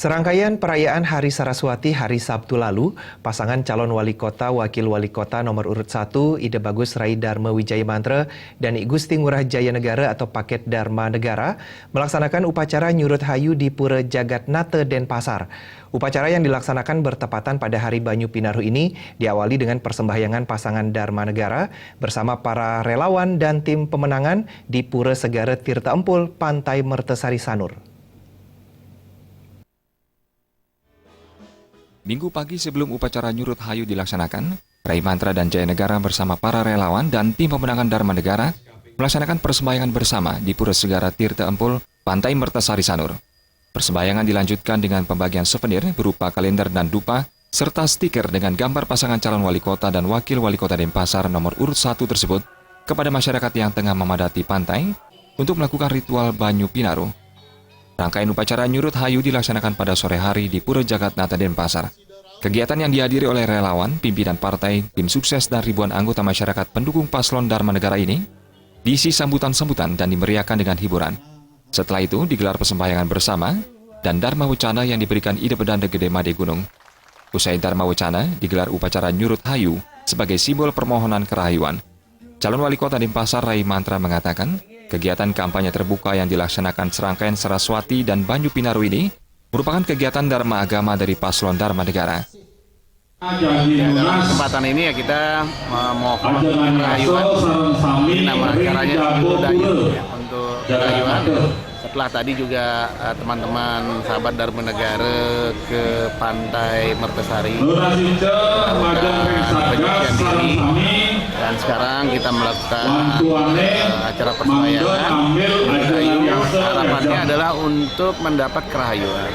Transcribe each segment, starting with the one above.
Serangkaian perayaan Hari Saraswati hari Sabtu lalu, pasangan calon wali kota wakil wali kota nomor urut 1 Ide Bagus Rai Dharma Wijaya Mantra dan I Gusti Ngurah Jaya Negara atau Paket Dharma Negara melaksanakan upacara nyurut hayu di Pura Jagat Nata Denpasar. Upacara yang dilaksanakan bertepatan pada Hari Banyu Pinaru ini diawali dengan persembahyangan pasangan Dharma Negara bersama para relawan dan tim pemenangan di Pura Segara Tirta Empul, Pantai Mertesari Sanur. Minggu pagi sebelum upacara nyurut hayu dilaksanakan, Rai Mantra dan Jaya Negara bersama para relawan dan tim pemenangan Dharma Negara melaksanakan persembahyangan bersama di Pura Segara Tirta Empul, Pantai Mertesari Sanur. Persembahyangan dilanjutkan dengan pembagian souvenir berupa kalender dan dupa, serta stiker dengan gambar pasangan calon wali kota dan wakil wali kota Denpasar nomor urut 1 tersebut kepada masyarakat yang tengah memadati pantai untuk melakukan ritual Banyu Pinaru. Rangkaian upacara nyurut hayu dilaksanakan pada sore hari di Pura Jagat Nata Denpasar. Kegiatan yang dihadiri oleh relawan, pimpinan partai, tim sukses dan ribuan anggota masyarakat pendukung paslon Dharma Negara ini diisi sambutan-sambutan dan dimeriahkan dengan hiburan. Setelah itu digelar persembahyangan bersama dan Dharma Wacana yang diberikan Ide Bedanda Gede Made Gunung. Usai Dharma Wacana digelar upacara nyurut hayu sebagai simbol permohonan kerahayuan. Calon wali kota Denpasar Rai Mantra mengatakan, kegiatan kampanye terbuka yang dilaksanakan serangkaian Saraswati dan Banyu Pinaru ini merupakan kegiatan dharma agama dari paslon Dharma Negara. Ya, dalam kesempatan ini ya kita memohon kerahayuan. Nama acaranya untuk kerahayuan. Setelah tadi juga teman-teman sahabat Dharma Negara ke Pantai Mertesari melakukan penyucian diri. Dan sekarang kita melakukan acara persembahyangan. Harapannya adalah untuk mendapat kerahayuan.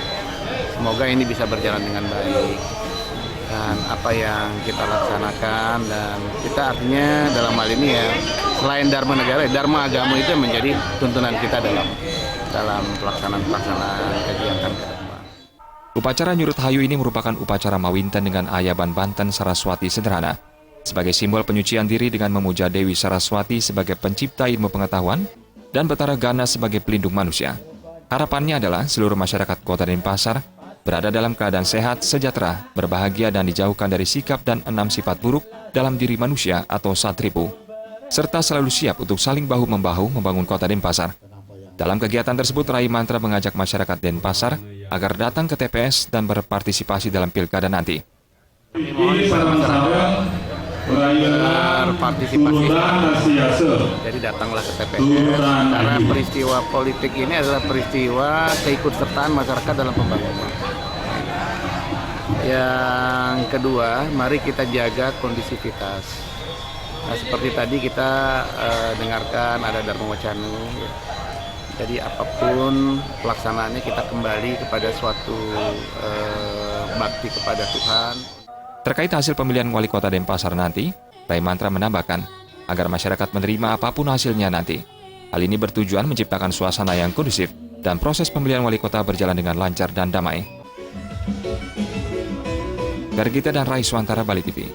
Semoga ini bisa berjalan dengan baik. Dan apa yang kita laksanakan dan kita artinya dalam hal ini ya selain Dharma Negara, Dharma agama itu menjadi tuntunan kita dalam pelaksanaan kegiatan ke depan. Upacara nyurut hayu ini merupakan upacara Mawinten dengan ayaban Banten Saraswati sederhana. Sebagai simbol penyucian diri dengan memuja Dewi Saraswati sebagai pencipta ilmu pengetahuan dan Betara Gana sebagai pelindung manusia. Harapannya adalah seluruh masyarakat Kota Denpasar berada dalam keadaan sehat, sejahtera, berbahagia dan dijauhkan dari sikap dan 6 sifat buruk dalam diri manusia atau satripu, serta selalu siap untuk saling bahu-membahu membangun Kota Denpasar. Dalam kegiatan tersebut, Rai Mantra mengajak masyarakat Denpasar agar datang ke TPS dan berpartisipasi dalam pilkada nanti. Mohon kepada masyarakat berpartisipasi, jadi datanglah ke TPS karena peristiwa politik ini adalah peristiwa keikutsertaan masyarakat dalam pembangunan. Yang kedua, mari kita jaga kondisivitas. Nah, seperti tadi kita dengarkan ada Dharma Wacana. Jadi apapun pelaksanaannya kita kembali kepada suatu bakti kepada Tuhan. Terkait hasil pemilihan wali kota Denpasar nanti, Rai Mantra menambahkan agar masyarakat menerima apapun hasilnya nanti. Hal ini bertujuan menciptakan suasana yang kondusif dan proses pemilihan wali kota berjalan dengan lancar dan damai. Gargita dan Rai Swantara, Bali TV.